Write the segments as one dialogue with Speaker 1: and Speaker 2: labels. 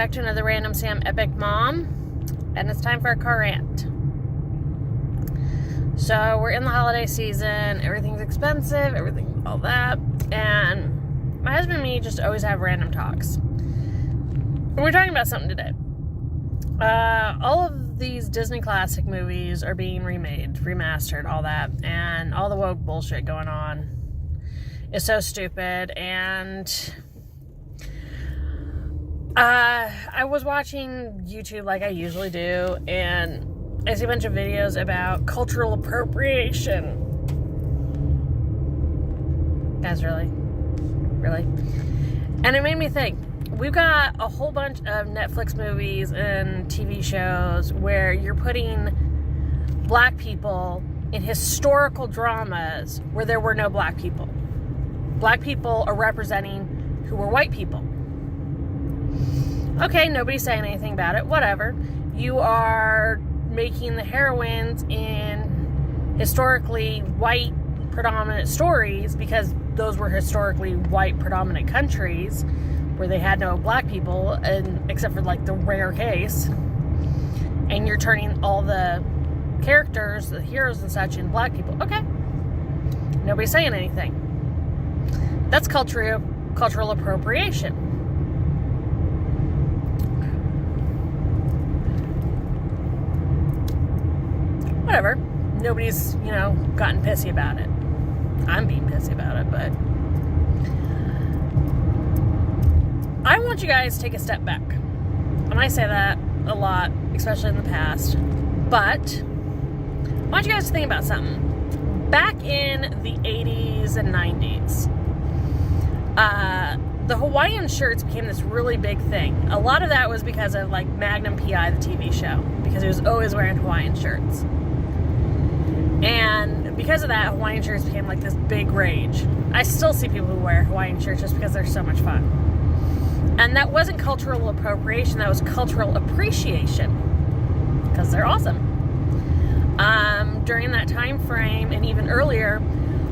Speaker 1: back to another Random Sam Epic Mom, and it's time for a car rant. So we're in the holiday season, everything's expensive, all that, and my husband and me just always have random talks. And we're talking about something today. All of these Disney classic movies are being remade, remastered, all that, and all the woke bullshit going on is so stupid. And I was watching YouTube like I usually do, and I see a bunch of videos about cultural appropriation. Guys, really? And it made me think, we've got a whole bunch of Netflix movies and TV shows where you're putting black people in historical dramas where there were no black people. Black people are representing who were white people. Okay, nobody's saying anything about it. Whatever. You are making the heroines in historically white predominant stories because those were historically white predominant countries where they had no black people, and except for like the rare case. And you're turning all the characters, the heroes and such, in black people. Okay. Nobody's saying anything. That's cultural appropriation. Whatever. Nobody's, gotten pissy about it. I'm being pissy about it, but I want you guys to take a step back. And I say that a lot, especially in the past. But I want you guys to think about something. Back in the 80s and 90s, the Hawaiian shirts became this really big thing. A lot of that was because of like Magnum P.I., the TV show, because he was always wearing Hawaiian shirts. And because of that, Hawaiian shirts became like this big rage. I still see people who wear Hawaiian shirts just because they're so much fun. And that wasn't cultural appropriation, that was cultural appreciation. Because they're awesome. During that time frame, and even earlier,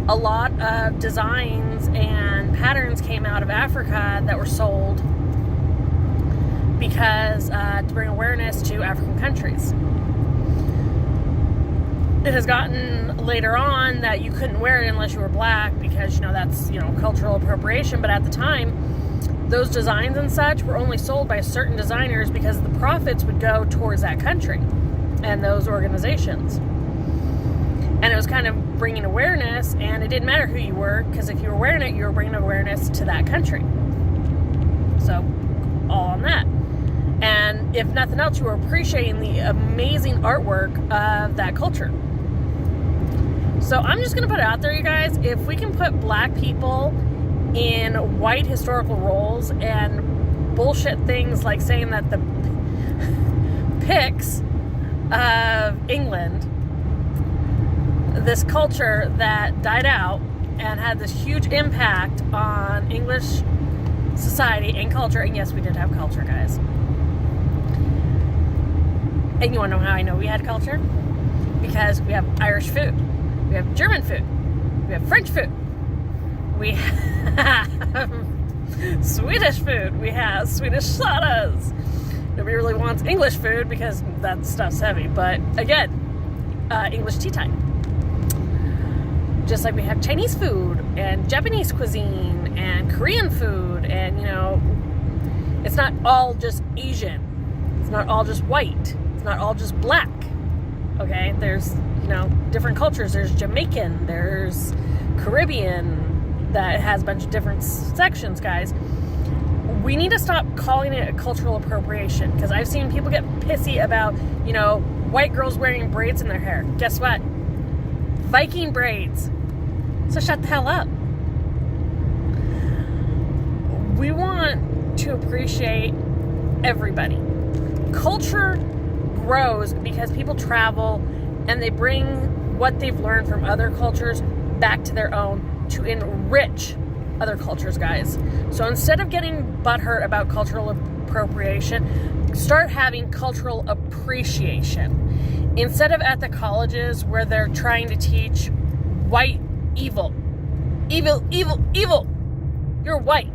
Speaker 1: a lot of designs and patterns came out of Africa that were sold because to bring awareness to African countries. It has gotten later on that you couldn't wear it unless you were black because, that's, cultural appropriation. But at the time, those designs and such were only sold by certain designers because the profits would go towards that country and those organizations. And it was kind of bringing awareness, and it didn't matter who you were, because if you were wearing it, you were bringing awareness to that country. So, all on that. And if nothing else, you were appreciating the amazing artwork of that culture. So I'm just going to put it out there, you guys. If we can put black people in white historical roles and bullshit things like saying that the Picts of England, this culture that died out and had this huge impact on English society and culture, and yes, we did have culture, guys. And you want to know how I know we had culture? Because we have Irish food. We have German food. We have French food. We have Swedish food. We have Swedish sodas. Nobody really wants English food because that stuff's heavy. But again, English tea time. Just like we have Chinese food and Japanese cuisine and Korean food. And, it's not all just Asian. It's not all just white. It's not all just black. Okay? There's, different cultures. There's Jamaican. There's Caribbean that has a bunch of different sections, guys. We need to stop calling it a cultural appropriation, because I've seen people get pissy about, white girls wearing braids in their hair. Guess what? Viking braids. So shut the hell up. We want to appreciate everybody. Culture grows because people travel and they bring what they've learned from other cultures back to their own to enrich other cultures, guys. So instead of getting butthurt about cultural appropriation, start having cultural appreciation. Instead of at the colleges where they're trying to teach white evil. Evil, evil, evil. You're white.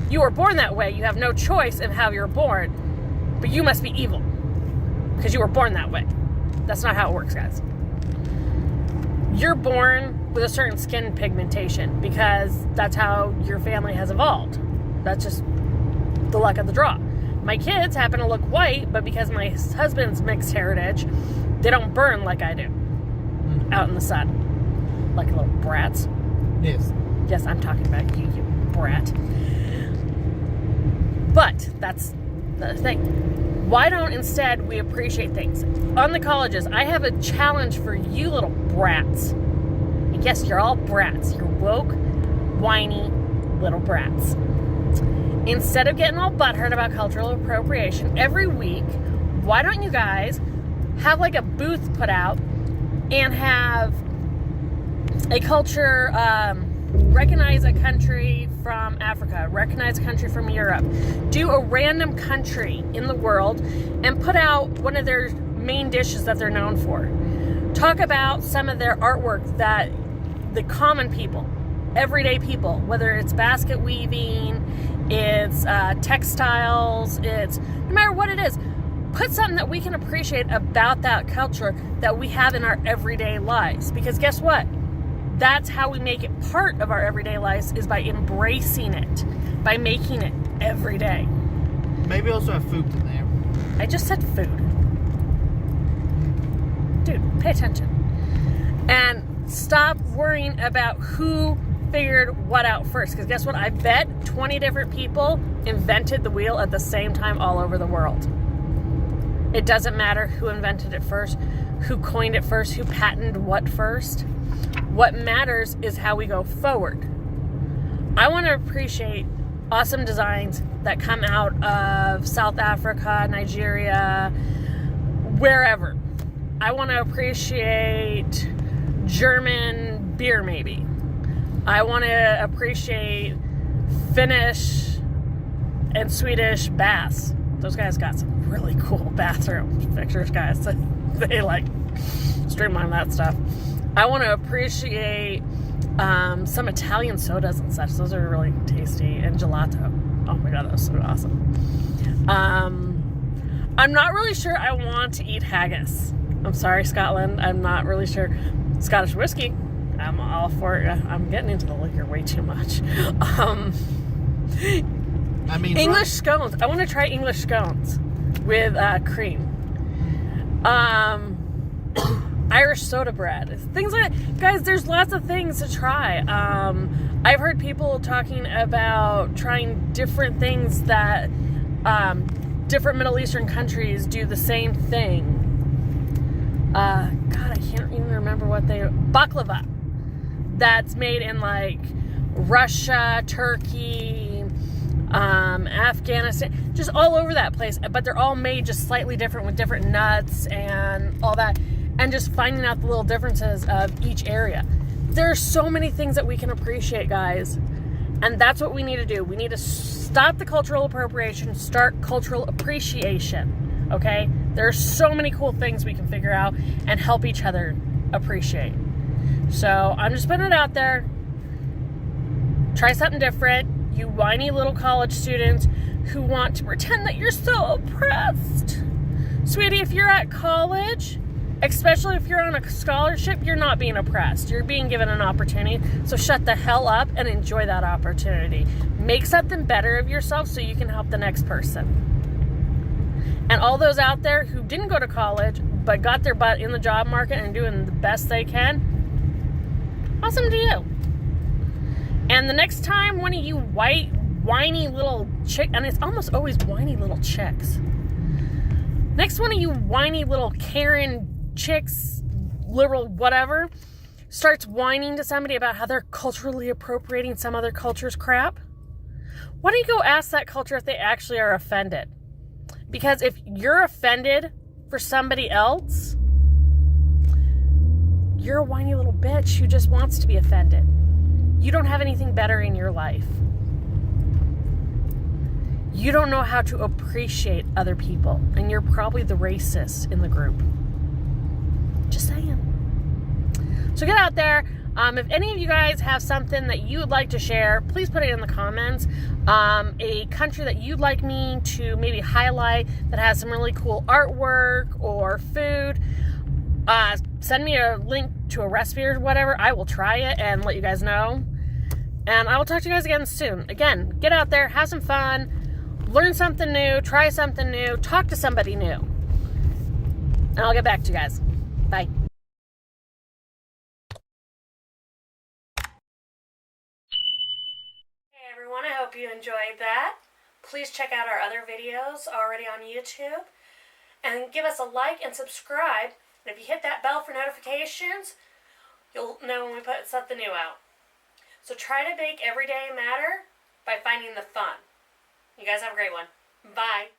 Speaker 1: You were born that way. You have no choice in how you're born. But you must be evil because you were born that way. That's not how it works, guys. You're born with a certain skin pigmentation because that's how your family has evolved. That's just the luck of the draw. My kids happen to look white, but because my husband's mixed heritage, they don't burn like I do out in the sun. Like little brats.
Speaker 2: Yes.
Speaker 1: Yes, I'm talking about you brat. But that's the thing. Why don't instead we appreciate things? On the colleges, I have a challenge for you little brats. And yes, you're all brats. You're woke, whiny little brats. Instead of getting all butthurt about cultural appropriation, every week, why don't you guys have like a booth put out and have a culture, recognize a country from Africa, recognize a country from Europe, do a random country in the world and put out one of their main dishes that they're known for. Talk about some of their artwork that the common people, everyday people, whether it's basket weaving, it's textiles, it's no matter what it is, put something that we can appreciate about that culture that we have in our everyday lives. Because guess what? That's how we make it part of our everyday lives, is by embracing it, by making it every day.
Speaker 2: Maybe also have food in there.
Speaker 1: I just said food. Dude, pay attention. And stop worrying about who figured what out first. Because guess what? I bet 20 different people invented the wheel at the same time all over the world. It doesn't matter who invented it first, who coined it first, who patented what first. What matters is how we go forward. I want to appreciate awesome designs that come out of South Africa, Nigeria, wherever. I want to appreciate German beer, maybe. I want to appreciate Finnish and Swedish baths. Those guys got some really cool bathroom pictures, guys. They like streamline that stuff. I want to appreciate some Italian sodas and such. Those are really tasty. And gelato. Oh my god, that was so awesome. I'm not really sure I want to eat haggis. I'm sorry, Scotland. I'm not really sure. Scottish whiskey, I'm all for it. I'm getting into the liquor way too much. English scones. I want to try English scones with cream. Irish soda bread, things like that. Guys, there's lots of things to try. I've heard people talking about trying different things that different Middle Eastern countries do the same thing. God, I can't even remember what baklava. That's made in like Russia, Turkey, Afghanistan, just all over that place. But they're all made just slightly different with different nuts and all that. And just finding out the little differences of each area. There are so many things that we can appreciate, guys. And that's what we need to do. We need to stop the cultural appropriation, start cultural appreciation. Okay? There are so many cool things we can figure out and help each other appreciate. So I'm just putting it out there. Try something different. You whiny little college students who want to pretend that you're so oppressed. Sweetie, if you're at college, especially if you're on a scholarship, you're not being oppressed. You're being given an opportunity. So shut the hell up and enjoy that opportunity. Make something better of yourself so you can help the next person. And all those out there who didn't go to college but got their butt in the job market and doing the best they can, awesome to you. And the next time one of you whiny little chick, and it's almost always whiny little chicks. Next one of you whiny little Karen chicks, liberal whatever, starts whining to somebody about how they're culturally appropriating some other culture's crap, why don't you go ask that culture if they actually are offended? Because if you're offended for somebody else, you're a whiny little bitch who just wants to be offended. You don't have anything better in your life. You don't know how to appreciate other people, and you're probably the racist in the group. Just saying. So get out there. If any of you guys have something that you would like to share, please put it in the comments. A country that you'd like me to maybe highlight that has some really cool artwork or food, send me a link to a recipe or whatever. I will try it and let you guys know. And I will talk to you guys again soon. Again, get out there, have some fun, learn something new, try something new, talk to somebody new. And I'll get back to you guys. Bye. Hey everyone, I hope you enjoyed that. Please check out our other videos already on YouTube. And give us a like and subscribe. And if you hit that bell for notifications, you'll know when we put something new out. So try to make every day matter by finding the fun. You guys have a great one. Bye.